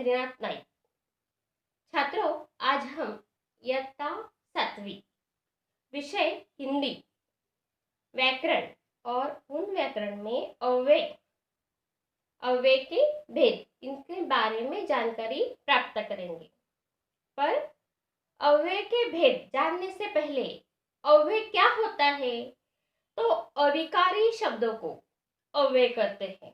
पंढरीनाथ नाईक। छात्रों, आज हम इयत्ता 7वीं विषय हिंदी व्याकरण और उन व्याकरण में अव्यय के भेद इनके बारे में जानकारी प्राप्त करेंगे। पर अव्यय के भेद जानने से पहले अव्यय क्या होता है तो अविकारी शब्दों को अव्यय कहते हैं।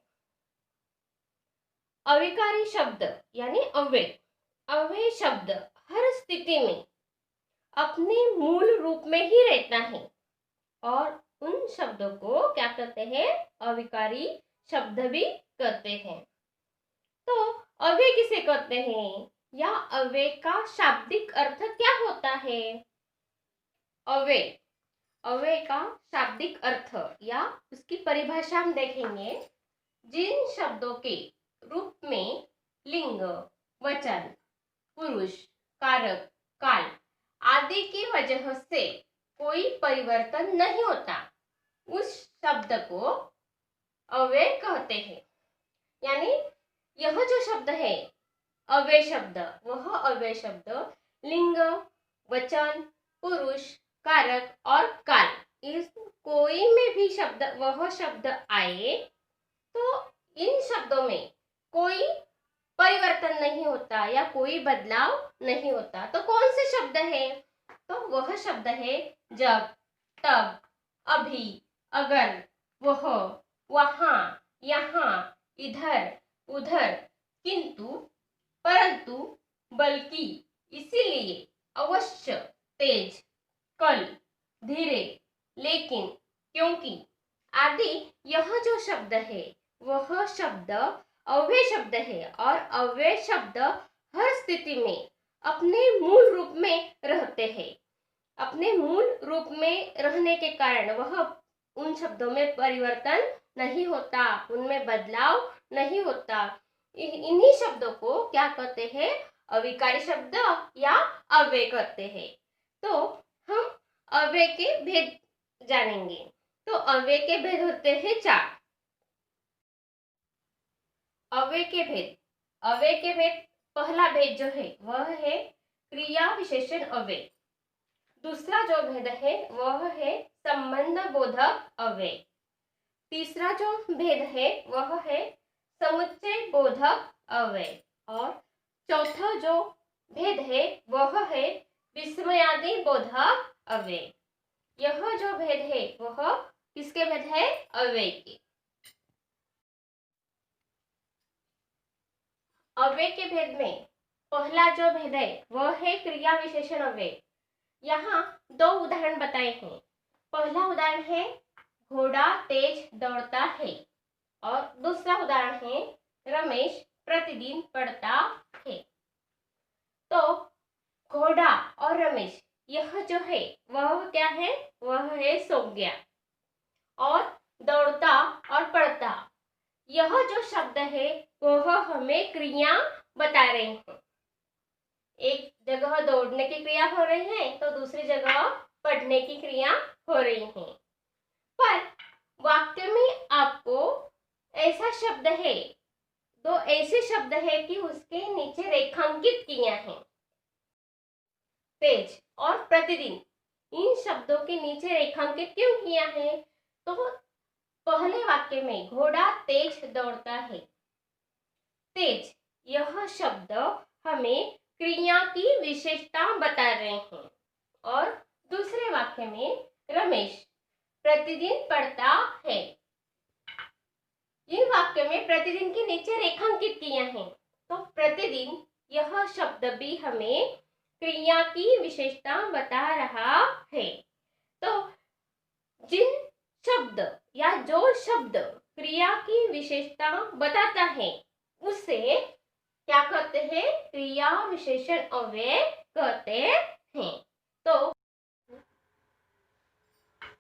अविकारी शब्द यानी अव्यय शब्द हर स्थिति में अपने मूल रूप में ही रहता है और उन शब्दों को क्या कहते हैं, अविकारी शब्द भी कहते हैं। तो अव्यय किसे कहते हैं या अव्यय का शाब्दिक अर्थ क्या होता है? अव्यय का शाब्दिक अर्थ या उसकी परिभाषा हम देखेंगे। जिन शब्दों के रूप में लिंग, वचन, पुरुष, कारक, काल आदि की वजह से कोई परिवर्तन नहीं होता, उस शब्द को अव्यय कहते हैं। यानी यह जो शब्द है अव्यय शब्द, वह अव्यय शब्द लिंग, वचन, पुरुष, कारक और काल इस कोई में भी शब्द वह शब्द आए तो इन शब्दों में कोई परिवर्तन नहीं होता या कोई बदलाव नहीं होता। तो कौन से शब्द है? तो वह शब्द है जब, तब, अभी, अगर, वह, वहाँ, यहाँ, इधर, उधर, किंतु, परंतु, बल्कि, इसीलिए, अवश्य, तेज, कल, धीरे, लेकिन, क्योंकि आदि यह जो शब्द है वह शब्द अव्यय शब्द है और अव्यय शब्द हर स्थिति में अपने मूल रूप में रहते हैं। अपने मूल रूप में रहने के कारण वह उन शब्दों में परिवर्तन नहीं होता, उनमें बदलाव नहीं होता। इन्हीं शब्दों को क्या कहते हैं? अविकारी शब्द या अव्यय कहते हैं। तो हम अव्यय के भेद जानेंगे। तो अव्यय के भेद होते हैं 4। अव्यय के भेद पहला भेद जो है वह है क्रिया विशेषण अव्यय। दूसरा जो भेद है वह है संबंध बोधक अव्यय। तीसरा जो भेद है वह है समुच्चय बोधक अव्यय और चौथा जो भेद है वह है विस्मयादि बोधक अव्यय। यह जो भेद है वह किसके भेद है? अव्यय के। अव्यय के भेद में पहला जो भेद है वह है क्रिया विशेषण अव्यय। यहाँ 2 उदाहरण बताए हैं। पहला उदाहरण है घोड़ा तेज दौड़ता है और दूसरा उदाहरण है रमेश प्रतिदिन पढ़ता है। तो घोड़ा और रमेश यह जो है वह क्या है? वह है संज्ञा। और दौड़ता और पढ़ता यह जो शब्द है वह हमें क्रिया बता रहे हैं। एक जगह दौड़ने की क्रिया हो रही है तो दूसरी जगह पढ़ने की क्रिया हो रही है। पर वाक्य में आपको ऐसा शब्द है, 2 ऐसे शब्द है कि उसके नीचे रेखांकित किया है। तेज और प्रतिदिन इन शब्दों के नीचे रेखांकित क्यों किया है? तो पहले वाक्य में घोड़ा तेज दौड़ता है। तेज यह शब्द हमें क्रिया की विशेषता बता रहे हैं और दूसरे वाक्य में रमेश प्रतिदिन पढ़ता है। इन वाक्य में प्रतिदिन के नीचे रेखांकित किया है। तो प्रतिदिन यह शब्द भी हमें क्रिया की विशेषता बता रहा है। तो जिन शब्द या जो शब्द क्रिया की विशेषता बताता है उसे क्या कहते हैं? क्रिया विशेषण अव्यय कहते हैं। तो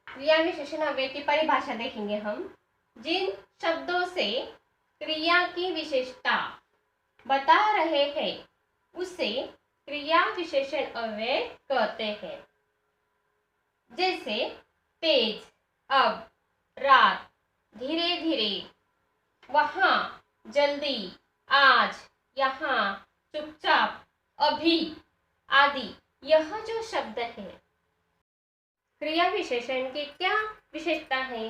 क्रिया विशेषण अव्यय की परिभाषा देखेंगे हम। जिन शब्दों से क्रिया की विशेषता बता रहे हैं उसे क्रिया विशेषण अव्यय कहते हैं। जैसे तेज, अब, रात, धीरे धीरे, वहां, जल्दी, आज, यहाँ, चुपचाप, अभी आदि, यह जो शब्द है, क्रिया विशेषण की क्या विशेषता है?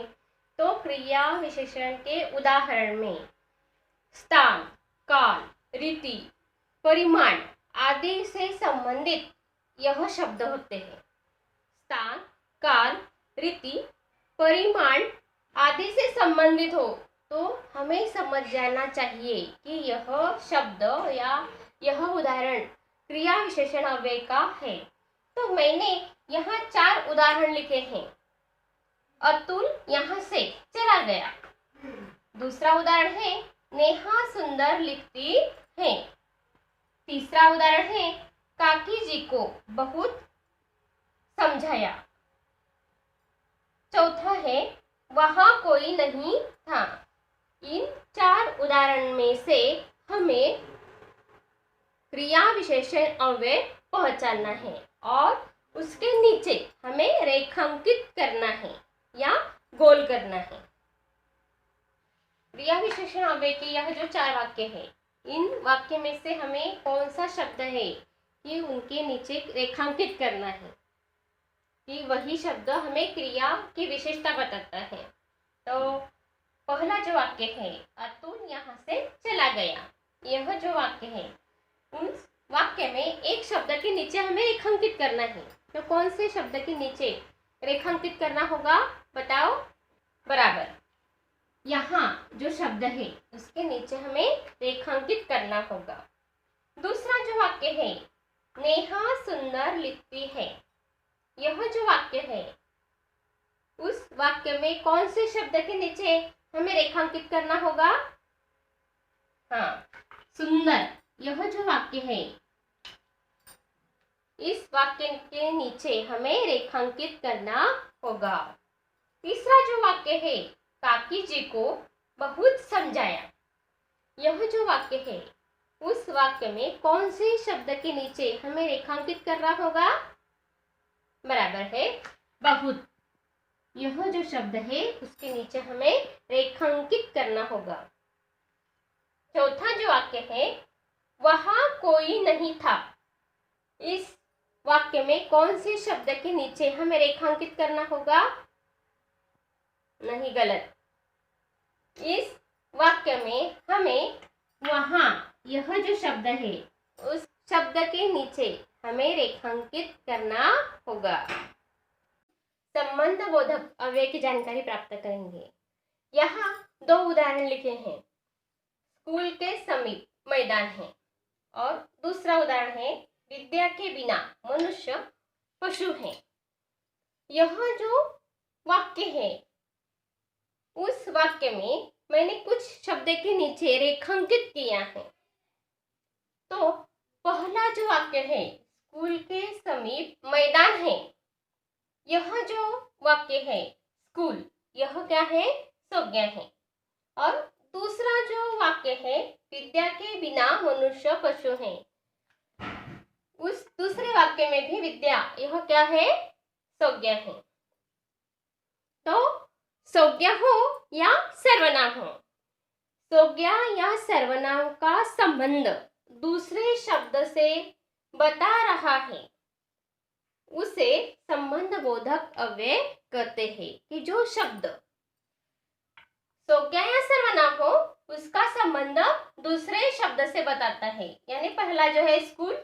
तो क्रिया विशेषण के उदाहरण में स्थान, काल, रीति, परिमाण आदि से संबंधित यह शब्द होते हैं। स्थान, काल, रीति, परिमाण आदि से संबंधित हो तो हमें समझ जाना चाहिए कि यह शब्द या यह उदाहरण क्रिया विशेषण अव्यय का है। तो मैंने यहाँ 4 उदाहरण लिखे हैं। अतुल यहाँ से चला गया। दूसरा उदाहरण है नेहा सुंदर लिखती है। तीसरा उदाहरण है काकी जी को बहुत समझाया। चौथा है वहां कोई नहीं था। इन 4 उदाहरण में से हमें क्रिया विशेषण अव्यय पहचानना है और उसके नीचे हमें रेखांकित करना है या गोल करना है। क्रिया विशेषण अव्यय के यह जो 4 वाक्य है, इन वाक्य में से हमें कौन सा शब्द है कि उनके नीचे रेखांकित करना है कि वही शब्द हमें क्रिया की विशेषता बताता है। तो पहला जो वाक्य है अतुल यहाँ से चला गया, यह जो वाक्य है उस वाक्य में एक शब्द के नीचे हमें रेखांकित करना है। तो कौन से शब्द के नीचे रेखांकित करना होगा बताओ? बराबर, यहाँ जो शब्द है उसके नीचे हमें रेखांकित करना होगा। दूसरा जो वाक्य है नेहा सुंदर लिखती है, यह जो वाक्य है उस वाक्य में कौन से शब्द के नीचे हमें रेखांकित करना होगा? हाँ, सुंदर, यह जो वाक्य है इस वाक्य के नीचे हमें रेखांकित करना होगा। तीसरा जो वाक्य है काकी जी को बहुत समझाया, यह जो वाक्य है उस वाक्य में कौन से शब्द के नीचे हमें रेखांकित करना होगा? बराबर है, बहुत, यह जो शब्द है उसके नीचे हमें रेखांकित करना होगा। चौथा जो वाक्य है वहां कोई नहीं था, इस वाक्य में कौन से शब्द के नीचे हमें रेखांकित करना होगा? नहीं, गलत। इस वाक्य में हमें वहां, यह जो शब्द है उस शब्द के नीचे हमें रेखांकित करना होगा। संबंध बोधक अव्यय की जानकारी प्राप्त करेंगे। यहाँ 2 उदाहरण लिखे हैं। स्कूल के समीप मैदान है और दूसरा उदाहरण है विद्या के बिना मनुष्य पशु है। यह जो वाक्य है उस वाक्य में मैंने कुछ शब्द के नीचे रेखांकित किया है। तो पहला जो वाक्य है स्कूल के समीप मैदान है, यह जो वाक्य है स्कूल, यह क्या है? संज्ञा है। और दूसरा जो वाक्य है विद्या के बिना मनुष्य पशु है, उस दूसरे वाक्य में भी विद्या, यह क्या है? संज्ञा है। तो संज्ञा हो या सर्वनाम हो, संज्ञा या सर्वनाम का संबंध दूसरे शब्द से बता रहा है, उसे संबंध बोधक अव्यय कहते हैं। कि जो शब्द संज्ञा या सर्वनाम हो उसका संबंध दूसरे शब्द से बताता है। यानी पहला जो है स्कूल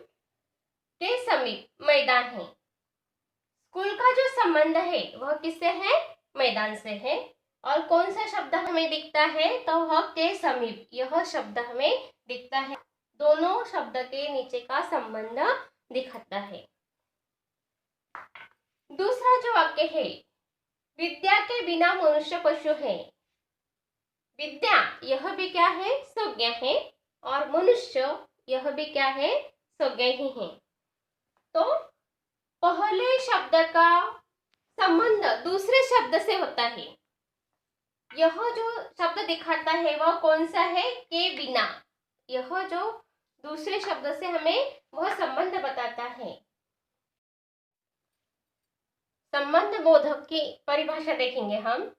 के समीप मैदान है, स्कूल का जो संबंध है वह किससे है? मैदान से है। और कौन सा शब्द हमें दिखता है? तो वह के समीप, यह शब्द हमें दिखता है। दोनों शब्द के नीचे का संबंध दिखाता है। दूसरा जो वाक्य है विद्या के बिना मनुष्य पशु है, विद्या यह भी क्या है? संज्ञा है। और मनुष्य यह भी क्या है? संज्ञा ही है। तो पहले शब्द का संबंध दूसरे शब्द से होता है। यह जो शब्द दिखाता है वह कौन सा है? के बिना, यह जो दूसरे शब्द से हमें वह संबंध बताता है। संबंध बोधक की परिभाषा देखेंगे हम।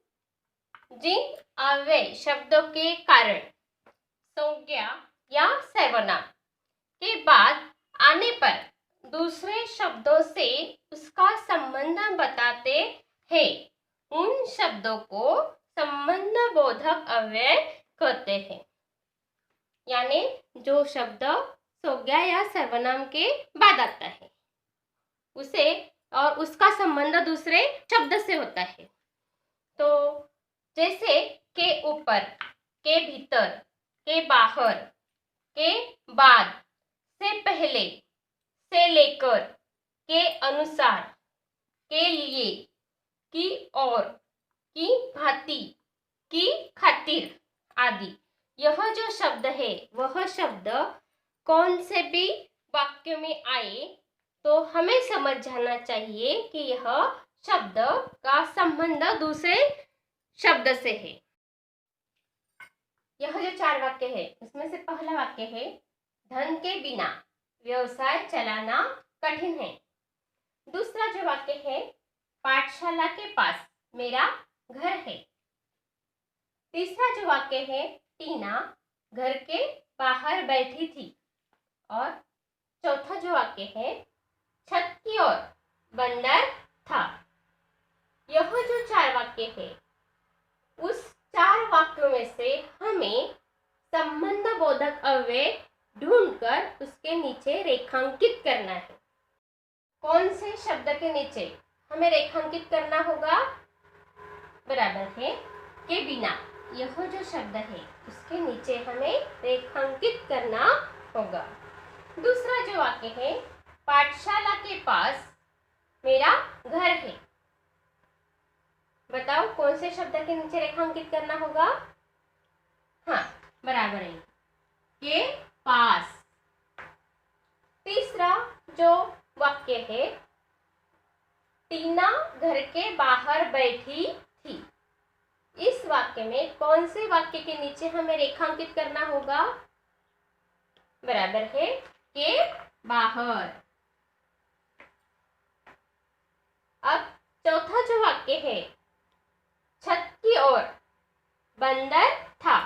जिन अव्यय शब्दों के कारण संज्ञा या सर्वनाम के बाद आने पर दूसरे शब्दों से उसका संबंध बताते हैं, उन शब्दों को संबंध बोधक अव्यय कहते हैं। यानी जो शब्द संज्ञा या सर्वनाम के बाद आता है उसे और उसका संबंध दूसरे शब्द से होता है। तो जैसे के ऊपर, के भीतर, के बाहर, के बाद, से पहले, से लेकर, के अनुसार, के लिए, की ओर, की भांति, की खातिर आदि। यह जो शब्द है वह शब्द कौन से भी वाक्य में आए तो हमें समझ जाना चाहिए कि यह शब्द का संबंध दूसरे शब्द से है। यह जो 4 वाक्य है उसमें से पहला वाक्य है, धन के बिना व्यवसाय चलाना कठिन है। दूसरा जो वाक्य है, पाठशाला के पास मेरा घर है। तीसरा जो वाक्य है, टीना घर के बाहर बैठी थी। और चौथा जो वाक्य है, छत की ओर बंदर था। यह जो 4 वाक्य है उस 4 वाक्यों में से हमें संबंध बोधक अव्यय ढूंढकर उसके नीचे रेखांकित करना है। कौन से शब्द के नीचे हमें रेखांकित करना होगा? बराबर है के बिना। यह जो शब्द है उसके नीचे हमें रेखांकित करना होगा। दूसरा जो वाक्य है, पाठशाला के पास मेरा घर है। बताओ कौन से शब्द के नीचे रेखांकित करना होगा? हाँ, बराबर है के पास। तीसरा जो वाक्य है, टीना घर के बाहर बैठी थी। इस वाक्य में कौन से वाक्य के नीचे हमें रेखांकित करना होगा? बराबर है के बाहर। अब चौथा जो वाक्य है, छत की ओर बंदर था।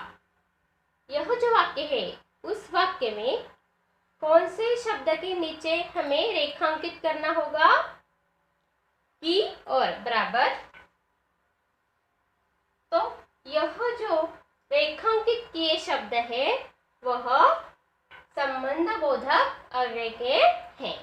यह जो वाक्य है उस वाक्य में कौन से शब्द के नीचे हमें रेखांकित करना होगा? की ओर। बराबर। तो यह जो रेखांकित किए शब्द है वह संबंध बोधक अव्यय के हैं।